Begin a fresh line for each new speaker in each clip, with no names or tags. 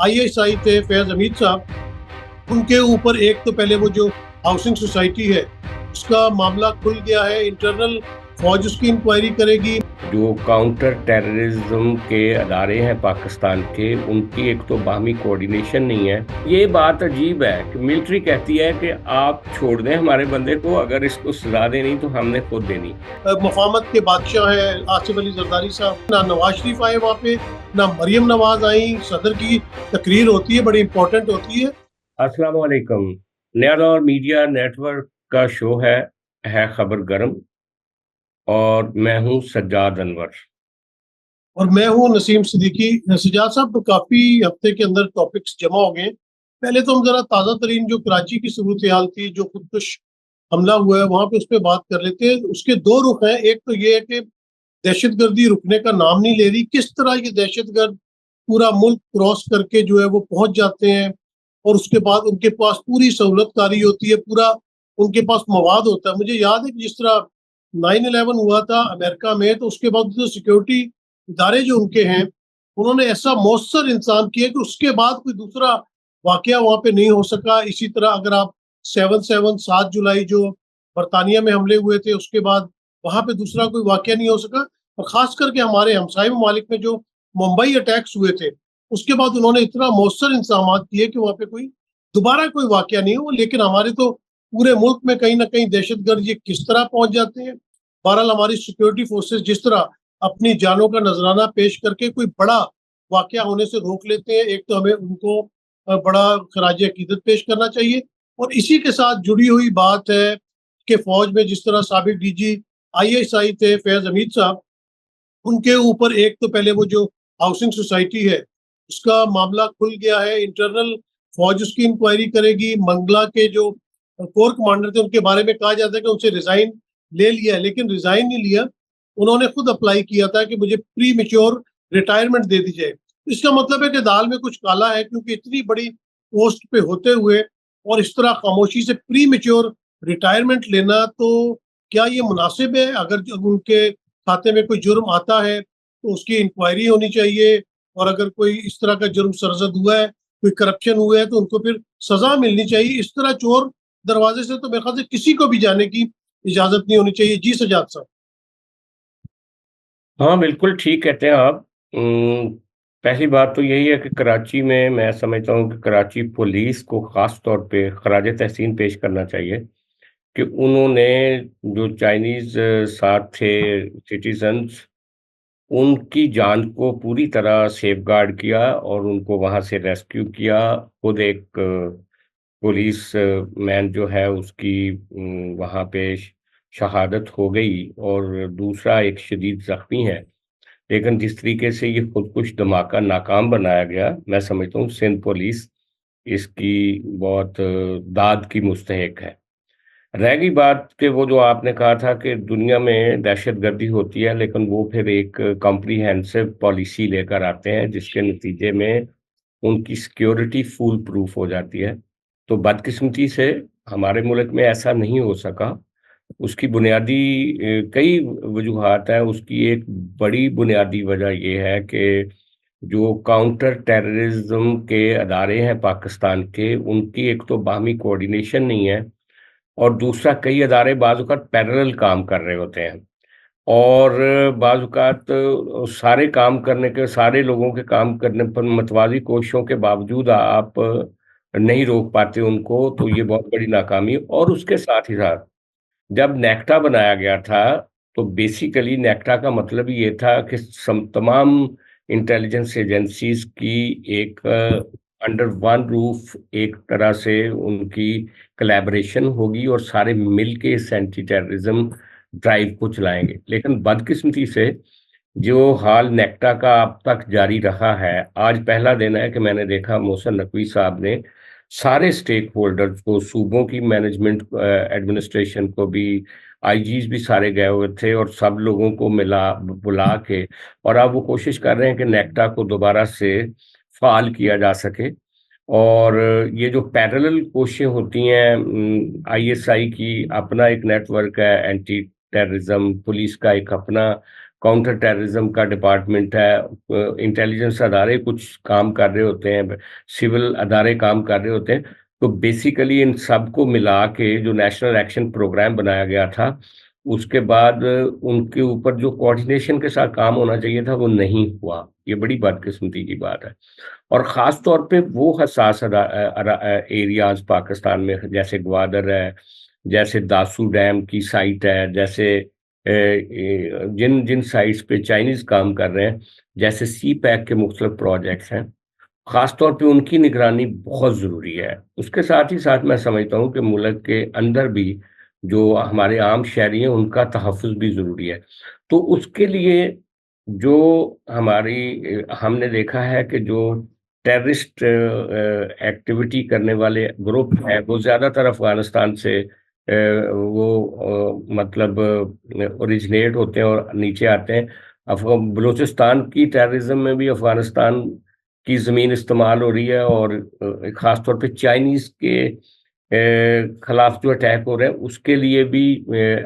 ISI थे फैज हमीद साहब, उनके ऊपर एक तो पहले वो जो हाउसिंग सोसाइटी है उसका मामला खुल गया है। इंटरनल फौज उसकी इंक्वायरी करेगी।
जो काउंटर टेररिज्म के अदारे हैं पाकिस्तान के, उनकी एक तो बाहमी कोऑर्डिनेशन नहीं है। ये बात अजीब है कि मिलिट्री कहती है कि आप छोड़ दें हमारे बंदे को, अगर इसको सजा देनी तो हमने खुद देनी।
मफामत के बादशाह है आसिफ अली जरदारी साहब, ना नवाज शरीफ आए वहाँ पे, ना मरियम नवाज आई। सदर की तकरीर होती है, बड़ी इंपॉर्टेंट होती है।
अस्सलाम वालेकुम। नया दौर मीडिया नेटवर्क का शो है खबर गर्म, और मैं हूँ सज्जाद अनवर।
और मैं हूँ नसीम सिद्दीकी। सजाद साहब, तो काफी हफ्ते के अंदर टॉपिक्स जमा हो गए। पहले तो हम जरा ताज़ा तरीन जो कराची की सूरत हाल थी, जो खुदकुश हमला हुआ है वहां पे, उस पर बात कर लेते हैं। उसके दो रुख हैं। एक तो ये है कि दहशतगर्दी रुकने का नाम नहीं ले रही। किस तरह ये दहशतगर्द पूरा मुल्क क्रॉस करके जो है वो पहुंच जाते हैं, और उसके बाद उनके पास पूरी सहूलतकारी होती है, पूरा उनके पास मवाद होता है। मुझे याद है कि जिस तरह 9/11 हुआ था अमेरिका में, तो उसके बाद जो सिक्योरिटी इदारे जो उनके हैं, उन्होंने ऐसा मौसर इंसान किया कि उसके बाद कोई दूसरा वाकया वहां पे नहीं हो सका। इसी तरह अगर आप 7/7 7 जुलाई जो बरतानिया में हमले हुए थे, उसके बाद वहां पे दूसरा कोई वाकया नहीं हो सका। और खास करके हमारे हमसाय ममालिक में जो मुंबई अटैक्स हुए थे, उसके बाद उन्होंने इतना मौसर इंतजाम किए कि वहां पे कोई दोबारा कोई वाकया नहीं हो। लेकिन हमारे तो पूरे मुल्क में कहीं ना कहीं दहशतगर्द ये किस तरह पहुंच जाते हैं। बहरहाल हमारी सिक्योरिटी फोर्सेस जिस तरह अपनी जानों का नजराना पेश करके कोई बड़ा वाकया होने से रोक लेते हैं, एक तो हमें उनको बड़ा खराज अकीदत पेश करना चाहिए। और इसी के साथ जुड़ी हुई बात है कि फौज में जिस तरह साबिक डीजी आईएसआई थे फैज हमीद साहब, उनके ऊपर एक तो पहले वो जो हाउसिंग सोसाइटी है उसका मामला खुल गया है। इंटरनल फौज उसकी इंक्वायरी करेगी। मंगला के जो कोर कमांडर थे उनके बारे में कहा जाता है कि उनसे रिजाइन ले लिया है, लेकिन रिजाइन नहीं लिया। उन्होंने खुद अप्लाई किया था कि मुझे प्री मेच्योर रिटायरमेंट दे दी जाए। इसका मतलब है कि दाल में कुछ काला है, क्योंकि इतनी बड़ी पोस्ट पे होते हुए और इस तरह खामोशी से प्री मेच्योर रिटायरमेंट लेना, तो क्या ये मुनासिब है? अगर उनके खाते में कोई जुर्म आता है तो उसकी इंक्वायरी होनी चाहिए, और अगर कोई इस तरह का जुर्म सरजद हुआ है, कोई करप्शन हुआ है, तो उनको फिर सजा मिलनी चाहिए। इस तरह चोर दरवाजे से तो मेरे ख्याल से किसी को भी जाने की इजाजत नहीं होनी चाहिए। जी सजाद साहब।
हाँ, बिल्कुल ठीक कहते हैं आप। पहली बात तो यही है कि कराची में मैं समझता हूँ कि कराची पुलिस को ख़ास तौर पे ख़राज तहसीन पेश करना चाहिए कि उन्होंने जो चाइनीज़ साथ थे सिटीजन्स, उनकी जान को पूरी तरह सेफगार्ड किया और उनको वहाँ से रेस्क्यू किया। खुद एक पुलिस मैन जो है उसकी वहाँ पे शहादत हो गई, और दूसरा एक शदीद ज़ख्मी है। लेकिन जिस तरीके से ये खुदकुश धमाका नाकाम बनाया गया, मैं समझता हूँ सिंध पुलिस इसकी बहुत दाद की मुस्तहिक है। रह गई बात कि वो जो आपने कहा था कि दुनिया में दहशतगर्दी होती है, लेकिन वो फिर एक कॉम्प्रिहेंसिव पॉलिसी लेकर आते हैं जिसके नतीजे में उनकी सिक्योरिटी फूल प्रूफ हो जाती है। तो बदकिस्मती से हमारे मुल्क में ऐसा नहीं हो सका। उसकी बुनियादी कई वजूहात हैं। उसकी एक बड़ी बुनियादी वजह ये है कि जो काउंटर टेररिज्म के अदारे हैं पाकिस्तान के, उनकी एक तो बाहमी कोऑर्डिनेशन नहीं है, और दूसरा कई अदारे बाज़ औक़ात पैरेलल काम कर रहे होते हैं। और बाज़ औक़ात सारे काम करने के, सारे लोगों के काम करने पर मतवाज़ी कोशिशों के बावजूद आप नहीं रोक पाते उनको, तो ये बहुत बड़ी नाकामी। और उसके साथ ही साथ जब नेक्टा बनाया गया था, तो बेसिकली नेक्टा का मतलब ये था कि तमाम इंटेलिजेंस एजेंसीज की एक अंडर वन रूफ एक तरह से उनकी कोलैबोरेशन होगी, और सारे मिल के इस एंटी टेररिज्म ड्राइव को चलाएंगे। लेकिन बदकिस्मती से जो हाल नेक्टा का अब तक जारी रहा है, आज पहला दिन है कि मैंने देखा मोहसिन नकवी साहब ने सारे स्टेक होल्डर्स को, सूबों की मैनेजमेंट एडमिनिस्ट्रेशन को भी, आईजीज भी सारे गए हुए थे, और सब लोगों को मिला बुला के, और अब वो कोशिश कर रहे हैं कि नेक्टा को दोबारा से फाल किया जा सके। और ये जो पैरेलल कोशिशें होती हैं, आईएसआई की अपना एक नेटवर्क है एंटी टेररिज्म, पुलिस का एक अपना काउंटर टेररिज्म का डिपार्टमेंट है, इंटेलिजेंस अदारे कुछ काम कर रहे होते हैं, सिविल अदारे काम कर रहे होते हैं। तो बेसिकली इन सबको मिला के जो नेशनल एक्शन प्रोग्राम बनाया गया था, उसके बाद उनके ऊपर जो कोऑर्डिनेशन के साथ काम होना चाहिए था वो नहीं हुआ। ये बड़ी बदकिस्मती की बात है। और ख़ास तौर पे वो हसास एरियाज़ पाकिस्तान में, जैसे ग्वादर है, जैसे दासू डैम की साइट है, जैसे जिन जिन साइट्स पे चाइनीज़ काम कर रहे हैं, जैसे सी पैक के मुख्तलिफ प्रोजेक्ट्स हैं, ख़ास तौर पे उनकी निगरानी बहुत ज़रूरी है। उसके साथ ही साथ मैं समझता हूँ कि मुल्क के अंदर भी जो हमारे आम शहरी हैं, उनका तहफ़्फ़ुज़ भी ज़रूरी है। तो उसके लिए जो हमने देखा है कि जो टेररिस्ट एक्टिविटी करने वाले ग्रुप हैं, वो ज़्यादातर अफ़गानिस्तान से मतलब ओरिजिनेट होते हैं और नीचे आते हैं। बलूचिस्तान की टेररिज्म में भी अफ़गानिस्तान की ज़मीन इस्तेमाल हो रही है, और ख़ास तौर पे चाइनीज़ के खिलाफ जो अटैक हो रहे हैं, उसके लिए भी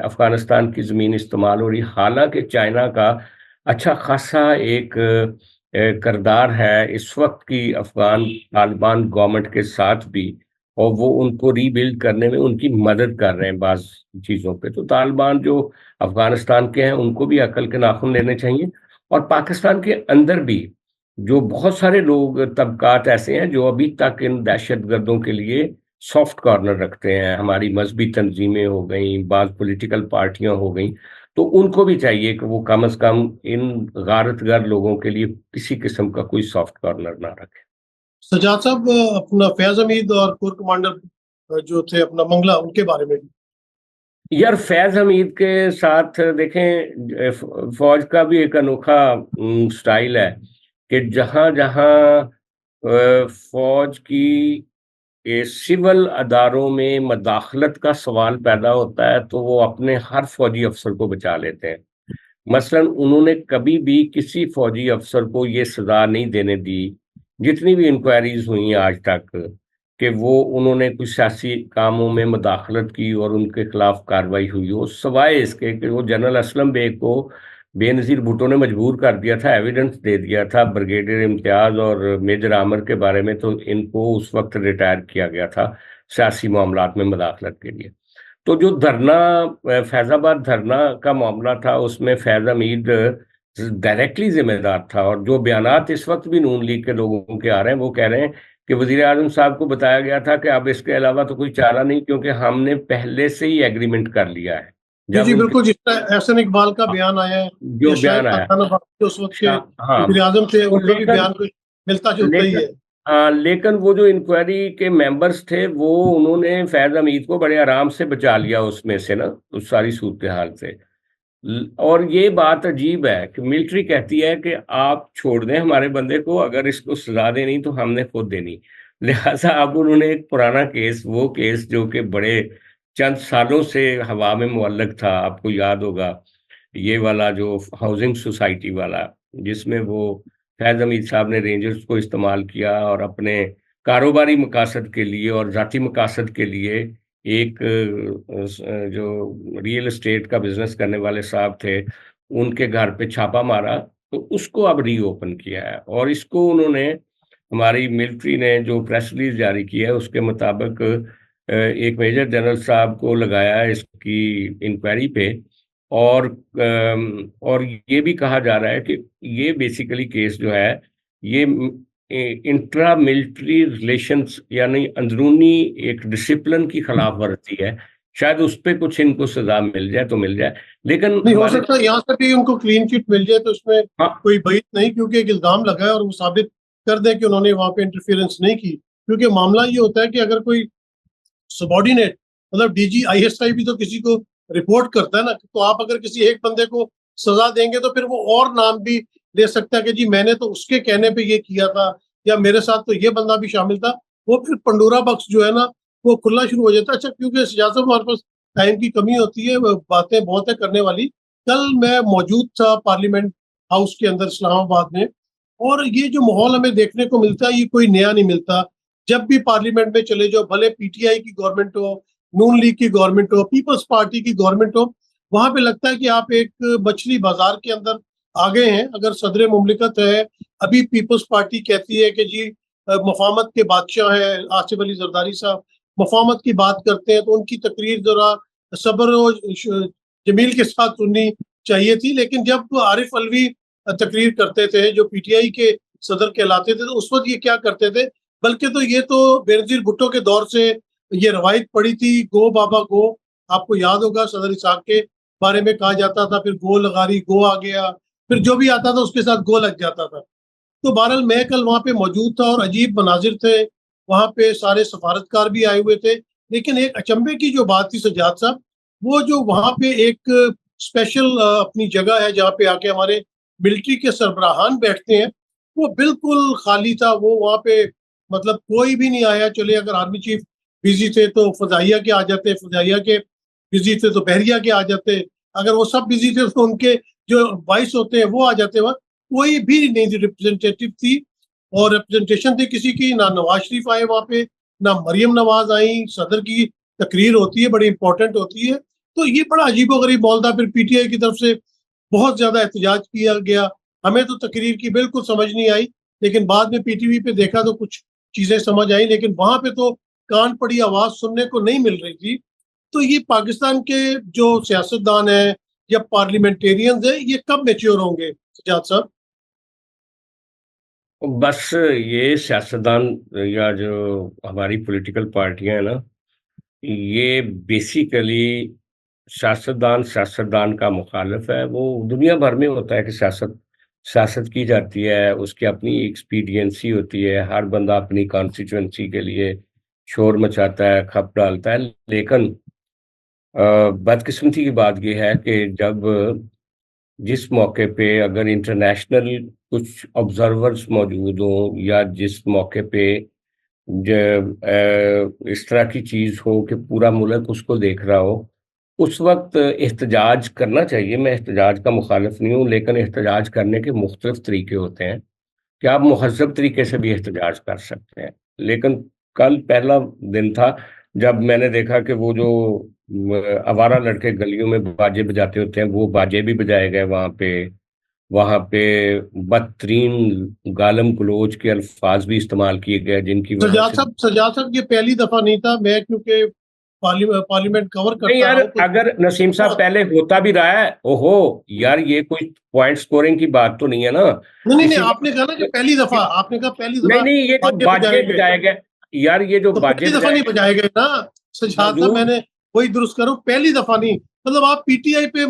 अफ़गानिस्तान की ज़मीन इस्तेमाल हो रही है। हालाँकि चाइना का अच्छा खासा एक किरदार है इस वक़्त की अफ़गान तालिबान गवर्नमेंट के साथ भी, और वो उनको रीबिल्ड करने में उनकी मदद कर रहे हैं बाज़ चीज़ों पे। तो तालिबान जो अफ़गानिस्तान के हैं, उनको भी अकल के नाख़ुन लेने चाहिए। और पाकिस्तान के अंदर भी जो बहुत सारे लोग, तबक़ात ऐसे हैं जो अभी तक इन दहशतगर्दों के लिए सॉफ्ट कॉर्नर रखते हैं। हमारी मज़हबी तंज़ीमें हो गईं, बाज़ पॉलिटिकल पार्टियाँ हो गईं, तो उनको भी चाहिए कि वो कम से कम इन गारतगर लोगों के लिए किसी किस्म का कोई सॉफ्ट कॉर्नर ना रखें।
सजाद साहब, अपना फैज हमीद और कोर कमांडर जो थे अपना मंगला, उनके बारे में भी।
यार फैज़ हमीद के साथ देखें, फ़ौज का भी एक अनोखा स्टाइल है कि जहाँ-जहाँ फ़ौज की सिविल अदारों में मदाखलत का सवाल पैदा होता है, तो वो अपने हर फ़ौजी अफ़सर को बचा लेते हैं। मसलन उन्होंने कभी भी किसी फ़ौजी अफ़सर को ये सज़ा नहीं देने दी, जितनी भी इंक्वायरीज़ हुई हैं आज तक, कि वो उन्होंने कुछ सियासी कामों में मुदाखलत की और उनके खिलाफ कार्रवाई हुई हो, सिवाय इसके कि वो जनरल असलम बेग को बेनज़ीर भुट्टो ने मजबूर कर दिया था, एविडेंस दे दिया था ब्रिगेडियर इम्तियाज़ और मेजर आमिर के बारे में, तो इनको उस वक़्त रिटायर किया गया था सियासी मामलात में मुदाखलत के लिए। तो जो धरना फैज़ाबाद धरना का मामला था, उसमें फैज़ हमीद डायरेक्टली ज़िम्मेदार था, और जो बयानात इस वक़्त भी नून लीग के लोगों के आ रहे हैं, वो कह रहे हैं कि वज़ीर-ए-आज़म साहब को बताया गया था कि अब इसके अलावा तो कोई चारा नहीं, क्योंकि हमने पहले से ही एग्रीमेंट कर लिया है।
जी,
जब
जी,
उनके
बिल्कुल, जिस तरह एहसन इकबाल का बयान आया है,
जो
या शायद
बयान आया,
खान अब्बास के उस वक़्त के
हाँ,
वज़ीर-ए-आज़म थे,
तो
उनका भी बयान कोई मिलता-जुलता ही
लेकिन
है।
लेकिन वो जो इंक्वायरी के मेंबर्स थे, वो उन्होंने फैज़ हमीद को बड़े आराम से बचा लिया उसमें से ना, उस सारी सूरत-ए-हाल से। और ये बात अजीब है कि मिलिट्री कहती है कि आप छोड़ दें हमारे बंदे को, अगर इसको सजा देनी तो हमने खुद देनी। लिहाजा अब उन्होंने एक पुराना केस, वो केस जो कि बड़े चंद सालों से हवा में मुअल्लक था, आपको याद होगा, ये वाला जो हाउसिंग सोसाइटी वाला, जिसमें वो फैज़ हमीद साहब ने रेंजर्स को इस्तेमाल किया और अपने कारोबारी मकासद के लिए और ज़ाती मकासद के लिए एक जो रियल एस्टेट का बिज़नेस करने वाले साहब थे, उनके घर पे छापा मारा, तो उसको अब रीओपन किया है, और इसको उन्होंने, हमारी मिलिट्री ने जो प्रेस रिलीज़ जारी की है, उसके मुताबिक एक मेजर जनरल साहब को लगाया है इसकी इंक्वायरी पे, और ये भी कहा जा रहा है कि ये बेसिकली केस जो है, ये इंट्रा मिलिट्री रिलेशंस यानी अंदरूनी एक डिसिप्लिन की खिलाफ वर्जी है। शायद उस पे कुछ इनको सजा मिल जाए तो मिल जाए, लेकिन
नहीं, हो
हमारे,
सकता है यहाँ से भी उनको क्लीन चिट मिल जाए, तो इसमें
हाँ,
कोई बईत नहीं, क्योंकि एक इल्ज़ाम लगा है और वो साबित कर दें कि उन्होंने वहाँ पे इंटरफेरेंस नहीं की। क्योंकि मामला ये होता है कि अगर कोई सबॉर्डिनेट, मतलब डीजी, आईएसआई भी तो किसी को रिपोर्ट करता है ना, तो आप अगर किसी एक बंदे को सजा देंगे तो फिर वो और नाम भी ले सकता है कि जी मैंने तो उसके कहने पे ये किया था, या मेरे साथ तो ये बंदा भी शामिल था। वो फिर पंडोरा बॉक्स जो है ना, वो खुलना शुरू हो जाता है। अच्छा, क्योंकि सियासत में हमारे पास टाइम की कमी होती है, बातें बहुत है करने वाली। कल मैं मौजूद था पार्लियामेंट हाउस के अंदर इस्लामाबाद में, और ये जो माहौल हमें देखने को मिलता है, ये कोई नया नहीं मिलता। जब भी पार्लियामेंट में चले जाओ, भले पीटीआई की गवर्नमेंट हो, नून लीग की गवर्नमेंट हो, पीपल्स पार्टी की गवर्नमेंट हो, वहां पे लगता है कि आप एक मछली बाजार के अंदर आ गए हैं। अगर सदर मुमलिकत है, अभी पीपल्स पार्टी कहती है कि जी मफामत के बादशाह हैं आसिफ अली जरदारी साहब, मफामत की बात करते हैं, तो उनकी तकरीर जरा सब्र और जमील के साथ सुननी चाहिए थी। लेकिन जब आरिफ अलवी तकरीर करते थे, जो पीटीआई के सदर कहलाते थे, तो उस वक्त ये क्या करते थे, बल्कि तो ये तो बेनजीर भुट्टो के दौर से ये रवायत पड़ी थी, गो बाबा गो। आपको याद होगा सदर इसाक के बारे में कहा जाता था, फिर गो लगारी गो आ गया, फिर जो भी आता था उसके साथ गो लग जाता था। तो बहरहाल मैं कल वहां पे मौजूद था और अजीब मनाजिर थे। वहां पे सारे सफारतकार भी आए हुए थे। लेकिन एक अचंभे की जो बात थी सज्जाद साहब, वो जो वहां पे एक स्पेशल अपनी जगह है जहाँ पे आके हमारे मिलिट्री के सरबराहान बैठते हैं, वो बिल्कुल खाली था। वो वहां पे मतलब कोई भी नहीं आया। चले अगर आर्मी चीफ बिजी थे तो फजाइया के आ जाते, फजाइया के बिजी थे तो बहरिया के आ जाते, अगर वो सब बिजी थे तो उनके जो वाइस होते हैं वो आ जाते। वहाँ कोई भी नहीं थी, रिप्रेजेंटेटिव थी और रिप्रेजेंटेशन थी किसी की ना। नवाज शरीफ आए वहां पे, ना मरियम नवाज आई। सदर की तकरीर होती है, बड़ी इंपॉर्टेंट होती है। तो ये बड़ा अजीबो गरीब माहौल था। फिर पीटीआई की तरफ से बहुत ज्यादा एहतजाज किया गया। हमें तो तकरीर की बिल्कुल समझ नहीं आई, लेकिन बाद में पीटीवी पे देखा तो कुछ चीजें समझ आई। लेकिन वहां पे तो कान पड़ी आवाज सुनने को नहीं मिल रही थी। तो ये पाकिस्तान के जो सियासतदान है या पार्लियामेंटेरियंस है, ये कब मेच्योर होंगे सजाद साहब?
बस ये सियासतदान या जो हमारी पॉलिटिकल पार्टियां हैं ना, ये बेसिकली सियासतदान सियासतदान का मुखालिफ है। वो दुनिया भर में होता है कि सियासत सियासत की जाती है, उसकी अपनी एक्सपीडियंसी होती है, हर बंदा अपनी कॉन्स्टिट्यूंसी के लिए शोर मचाता है, खप डालता है। लेकिन बदकिस्मती की बात यह है कि जब जिस मौके पे अगर इंटरनेशनल कुछ ऑब्जर्वर्स मौजूद हों या जिस मौके पे इस तरह की चीज़ हो कि पूरा मुल्क उसको देख रहा हो, उस वक्त एहतजाज करना चाहिए। मैं एहतजाज का मुखालिफ नहीं हूँ, लेकिन एहतजाज करने के मुख्तलिफ तरीके होते हैं कि आप महज़ब तरीके से भी एहतजाज कर सकते हैं। लेकिन कल पहला दिन था जब मैंने देखा कि वो जो आवारा लड़के गलियों में बाजे बजाते होते हैं, वो बाजे भी बजाए गए वहाँ पे। वहाँ पे बदतरीन गालम गलोच के अल्फाज भी इस्तेमाल किए गए, जिनकी वजह से
सजाद साहब ये पहली दफा नहीं था। मैं क्योंकि पार्लियामेंट कवर
नहीं
करता
यार,
रहा हूँ तो
अगर नसीम साहब पहले होता भी रहा है, ओहो यार, ये कोई पॉइंट स्कोरिंग की बात तो नहीं है ना।
नहीं नहीं नहीं,
किसी
आपने कहा ना कि पहली दफा, आपने कहा पहली
नहीं
दफा
नहीं, ये जो
बाजे
बाजे
बजाए गए,
बजाए गए, यार ये जो
तो
बाजे
पहली दफा
बजाए
नहीं
गए
बजाए गए ना सजाद साहब।
मौजूद।
मैंने वही दुरुस्त करूँ, पहली दफा नहीं। मतलब आप पीटीआई पे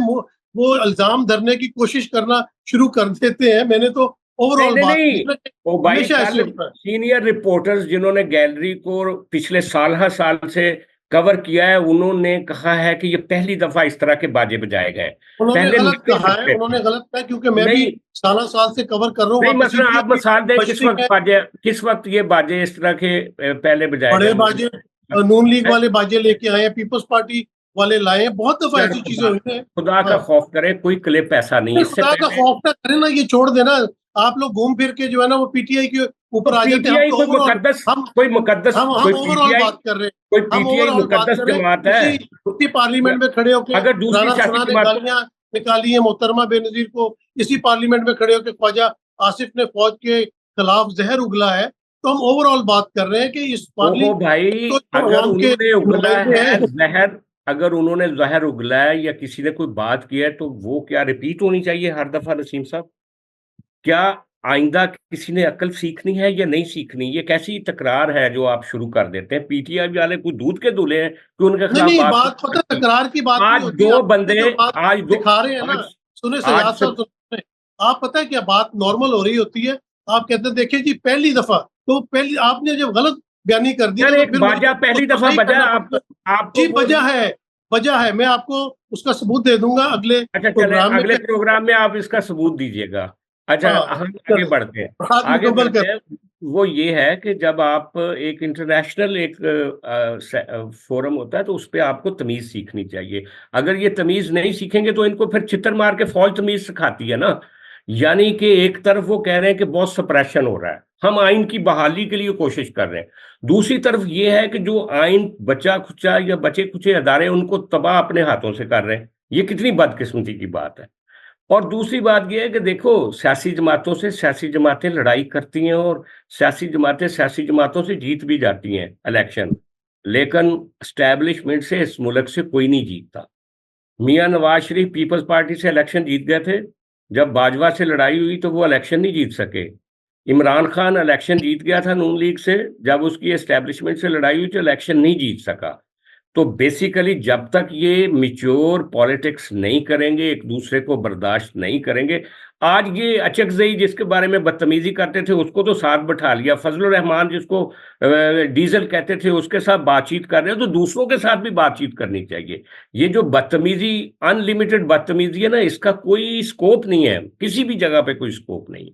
वो इल्जाम धरने की कोशिश करना शुरू कर देते हैं। मैंने तो
नहीं
ओवरऑल
नहीं
बात
नहीं,
की ना कि
ओ भाई,
हमेशा ऐसे
कल
होता है।
सीनियर रिपोर्टर्स जिन्होंने गैलरी को पिछले साल हर साल से कवर किया है, उन्होंने कहा है कि ये पहली दफा इस तरह के बाजे बजाए गए हैं।
उन्होंने
पहले
गलत
नहीं
कहा है,
सकते थे।
उन्होंने गलत कहा, क्योंकि मैं भी
नहीं
साल साल से कवर कर रहा हूँ।
नहीं,
वहाँ पे
मसला आप
सीपीएम की
मिसाल दें किस
मशरिक
वक्त
है,
बाजे, किस वक्त ये बाजे इस तरह के पहले बजाए गए
बड़े
मुझे।
बाजे नून लीग वाले बाजे लेके आए हैं, पीपल्स पार्टी वाले लाए हैं। बहुत दफा
यार
ऐसी चीजें
खुदा
हुई हैं।
खुदा का
हाँ,
खौफ करे, कोई क्लिप ऐसा नहीं
फिर
इससे
खुदा का
पहले।
खौफ ना करे ना, ये छोड़ देना। आप लोग घूम फिर के जो है ना वो पीटीआई के
तो
ऊपर आ जाते हैं। हम
पीटीआई
तो
कोई
ओवरऑल,
मुकद्दस
हम
कोई मुकद्दस
हम
कोई
ओवरऑल
पीटीआई
बात कर रहे हैं।
कोई
हम
पीटीआई
ओवरऑल बात
मुकद्दस
कर रहे हैं।
जमात है?
उसी पार्लियामेंट में खड़े होके
अगर दूसरी
राना
सियासी
सना ने
जमात,
गालियां निकाली है मोहतरमा बेनजीर को, इसी पार्लियामेंट में खड़े होके ख्वाजा आसिफ ने फौज के खिलाफ जहर उगला है। तो हम ओवरऑल बात कर रहे हैं कि इस
ओहो भाई,
तो जो
अगर
अवाम के
उन्होंने उगला
नुमाइंदे
है
हैं।
जहर, अगर उन्होंने जहर उगला है या किसी ने कोई बात की है, तो वो क्या रिपीट होनी चाहिए हर दफा नसीम साहब? क्या आइंदा किसी ने अकल सीखनी है या नहीं सीखनी? ये कैसी तकरार है जो आप शुरू कर देते हैं? पीटीआई वाले कोई दूध के दूल्हे हैं कि उनके
नहीं
खिलाफ
नहीं,
बात
बात
नहीं
पता
करती?
तकरार की बात नहीं
आज
होती।
दो
आपने
बंदे,
जो बात
आज दो,
दिखा रहे हैं ना,
आज
सुने
आज
सजाद साहब
सब,
सुने, आप पता है क्या बात नॉर्मल हो रही होती है। आप कहते हैं देखिए जी पहली दफा, तो पहली आपने जब गलत बयानी कर दी
यार
ना तो
एक
फिर मुझे
बाजा
तो
पहली दफा
सही
बजा,
करना
आपको
पड़ता है।
आपको
जी
वो
वजह है, वजह है। मैं आपको उसका सबूत दे दूंगा अगले
अच्छा चले,
प्रोग्राम में।
अगले प्रोग्राम में आप इसका सबूत दीजिएगा। अच्छा,
हाँ,
हम आगे
चलो,
बढ़ते हैं।
बात
आगे
मुकम्मल
बढ़ते
कर।
हैं। वो ये है कि जब आप एक इंटरनेशनल एक फोरम होता है, तो उस पे आपको तमीज सीखनी चाहिए। अगर ये तमीज नहीं सीखेंगे तो इनको फिर चित्तर मार के फौज तमीज सिखाती है ना। यानी कि एक तरफ वो कह रहे हैं कि बहुत सप्रेशन हो रहा है, हम आइन की बहाली के लिए कोशिश कर रहे हैं। दूसरी तरफ ये है कि जो आइन बचा खुचा या बचे खुचे अदारे, उनको तबाह अपने हाथों से कर रहे हैं। ये कितनी बदकिस्मती की बात है। और दूसरी बात ये है कि देखो, सियासी जमातों से सियासी जमातें लड़ाई करती हैं और सियासी जमातें सियासी जमातों से जीत भी जाती हैं इलेक्शन, लेकिन एस्टैब्लिशमेंट से इस मुल्क से कोई नहीं जीतता। मियाँ नवाज शरीफ पीपल्स पार्टी से इलेक्शन जीत गए थे। जब बाजवा से लड़ाई हुई तो वो इलेक्शन नहीं जीत सके। इमरान खान इलेक्शन जीत गया था नून लीग से, जब उसकी एस्टैब्लिशमेंट से लड़ाई हुई तो इलेक्शन नहीं जीत सका। तो बेसिकली जब तक ये मैच्योर पॉलिटिक्स नहीं करेंगे, एक दूसरे को बर्दाश्त नहीं करेंगे। आज ये अचकज़ई जिसके बारे में बदतमीजी करते थे उसको तो साथ बैठा लिया, फजलुर रहमान जिसको डीजल कहते थे उसके साथ बातचीत कर रहे हैं, तो दूसरों के साथ भी बातचीत करनी चाहिए। ये जो बदतमीजी, अनलिमिटेड बदतमीजी है ना, इसका कोई स्कोप नहीं है, किसी भी जगह पे कोई स्कोप नहीं।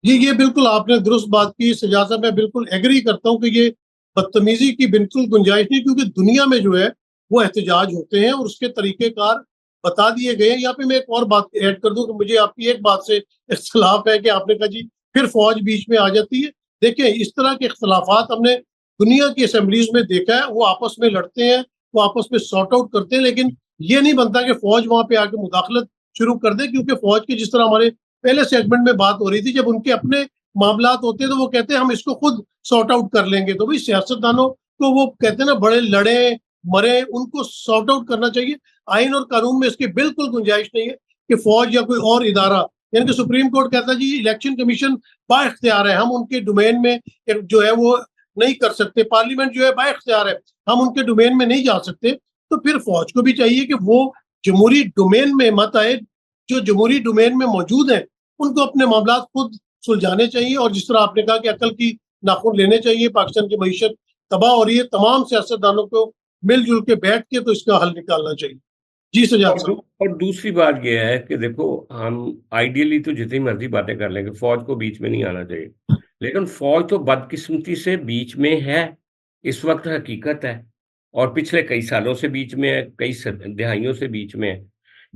जी, ये बिल्कुल आपने दुरुस्त बात की सज्जाद साहब, मैं बिल्कुल एग्री करता हूँ कि ये बदतमीजी की बिल्कुल गुंजाइश नहीं, क्योंकि दुनिया में जो है वो एहतजाज होते हैं और उसके तरीकेकार बता दिए गए हैं। यहाँ पे मैं एक और बात ऐड कर दूं कि मुझे आपकी एक बात से इख्तलाफ है कि आपने कहा जी फिर फौज बीच में आ जाती है। देखिए, इस तरह के इख्तलाफात हमने दुनिया की असेंबलीज में देखा है, वो आपस में लड़ते हैं, वो आपस में सॉर्ट आउट करते हैं, लेकिन ये नहीं बनता कि फौज वहां पे आके मुदाखलत शुरू कर दे, क्योंकि फौज की जिस तरह हमारे पहले सेगमेंट में बात हो रही थी, जब उनके अपने मामलात होते हैं तो वो कहते हैं हम इसको खुद सॉर्ट आउट कर लेंगे। तो भाई सियासतदानों को वो कहते हैं ना, बड़े लड़े मरे, उनको सॉर्ट आउट करना चाहिए। आइन और कानून में इसकी बिल्कुल गुंजाइश नहीं है कि फौज या कोई और इदारा, यानी कि सुप्रीम कोर्ट कहता है जी इलेक्शन कमीशन बाइख्तियार है, हम उनके डोमेन में जो है वो नहीं कर सकते, पार्लियामेंट जो है बाइख्तियार है, हम उनके डोमेन में नहीं जा सकते। तो फिर फौज को भी चाहिए कि वो जमहूरी डोमेन में मत आए, जो जमहूरी डोमेन में मौजूद है उनको अपने मामला खुद सुलझाने चाहिए। और जिस तरह आपने कहा कि अकल की नाखून लेने चाहिए, पाकिस्तान की मईशत तबाह हो रही है, तमाम सियासतदानों को मिलजुल के बैठ के तो इसका हल निकालना चाहिए। जी सजाद साहब।
और दूसरी बात ये है कि देखो, हम आइडियली तो जितनी मर्जी बातें कर लेंगे, फौज को बीच में नहीं आना चाहिए, लेकिन फौज तो बदकिस्मती से बीच में है, इस वक्त हकीकत है। और पिछले कई सालों से बीच में है, कई दहाइयों से बीच में है।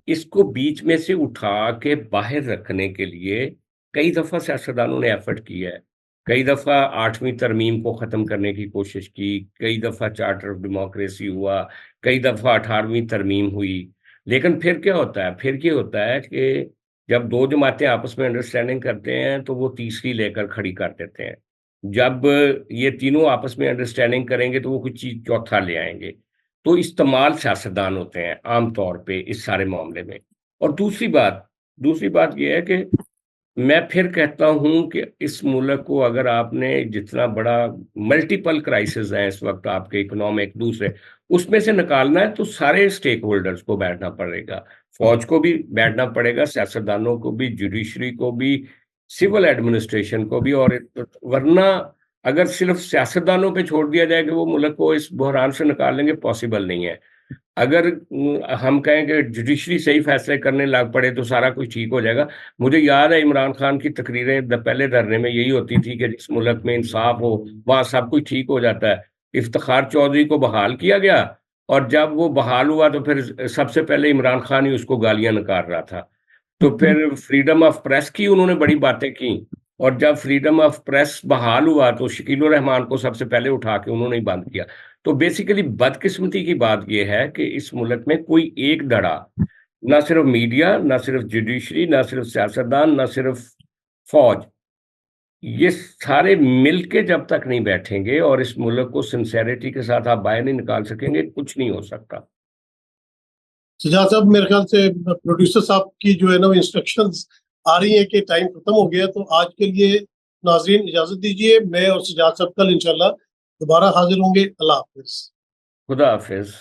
इसको बीच में से उठा के बाहर रखने के लिए कई दफ़ा सियासतदानों ने एफर्ट किया है। कई दफ़ा 8वीं तरमीम को ख़त्म करने की कोशिश की, कई दफ़ा चार्टर ऑफ डेमोक्रेसी हुआ, कई दफ़ा 18वीं तरमीम हुई। लेकिन फिर क्या होता है? फिर ये होता है कि जब 2 जमातें आपस में अंडरस्टैंडिंग करते हैं, तो वो तीसरी लेकर खड़ी कर देते हैं। जब ये तीनों आपस में अंडरस्टैंडिंग करेंगे, तो वो कुछ चीज़ चौथा ले आएँगे। तो इस्तेमाल सियासतदान होते हैं आम तौर पे इस सारे मामले में। और दूसरी बात ये है कि मैं फिर कहता हूँ कि इस मुल्क को अगर आपने जितना बड़ा मल्टीपल क्राइसिस हैं इस वक्त आपके इकोनॉमिक दूसरे, उसमें से निकालना है तो सारे स्टेक होल्डर्स को बैठना पड़ेगा। फौज को भी बैठना पड़ेगा, सियासतदानों को भी, जुडिशरी को भी, सिविल एडमिनिस्ट्रेशन को भी। और वरना अगर सिर्फ सियासतदानों पे छोड़ दिया जाए कि वो मुल्क को इस बहरान से निकाल लेंगे, पॉसिबल नहीं है। अगर हम कहें कि जुडिशरी सही फैसले करने लग पड़े तो सारा कुछ ठीक हो जाएगा। मुझे याद है इमरान खान की तकरीरें पहले धरने में यही होती थी कि जिस मुल्क में इंसाफ हो वहाँ सब कुछ ठीक हो जाता है। इफ्तिखार चौधरी को बहाल किया गया और जब वो बहाल हुआ तो फिर सबसे पहले इमरान खान ही उसको गालियाँ निकाल रहा था। तो फिर फ्रीडम ऑफ प्रेस की उन्होंने बड़ी बातें की और जब फ्रीडम ऑफ प्रेस बहाल हुआ तो शकील उर रहमान को सबसे पहले उठा के उन्होंने ही बंद किया। तो बेसिकली बदकिस्मती की बात ये है कि इस मुल्क में कोई एक धड़ा, ना सिर्फ मीडिया, ना सिर्फ जुडिशरी, ना सिर्फ सियासतदान, ना सिर्फ फौज, ये सारे मिलके जब तक नहीं बैठेंगे और इस मुल्क को सिंसेरिटी के साथ आप बाहर नहीं निकाल सकेंगे, कुछ नहीं हो सकता।
सजाद साहब, मेरे ख्याल से प्रोड्यूसर साहब की जो है ना इंस्ट्रक्शंस आ रही है कि टाइम खत्म हो गया, तो आज के लिए नाजरीन इजाजत दीजिए। मैं और सजाद साहब कल इंशाल्लाह दोबारा हाजिर होंगे। अल्लाह हाफिज।
खुदा हाफिज।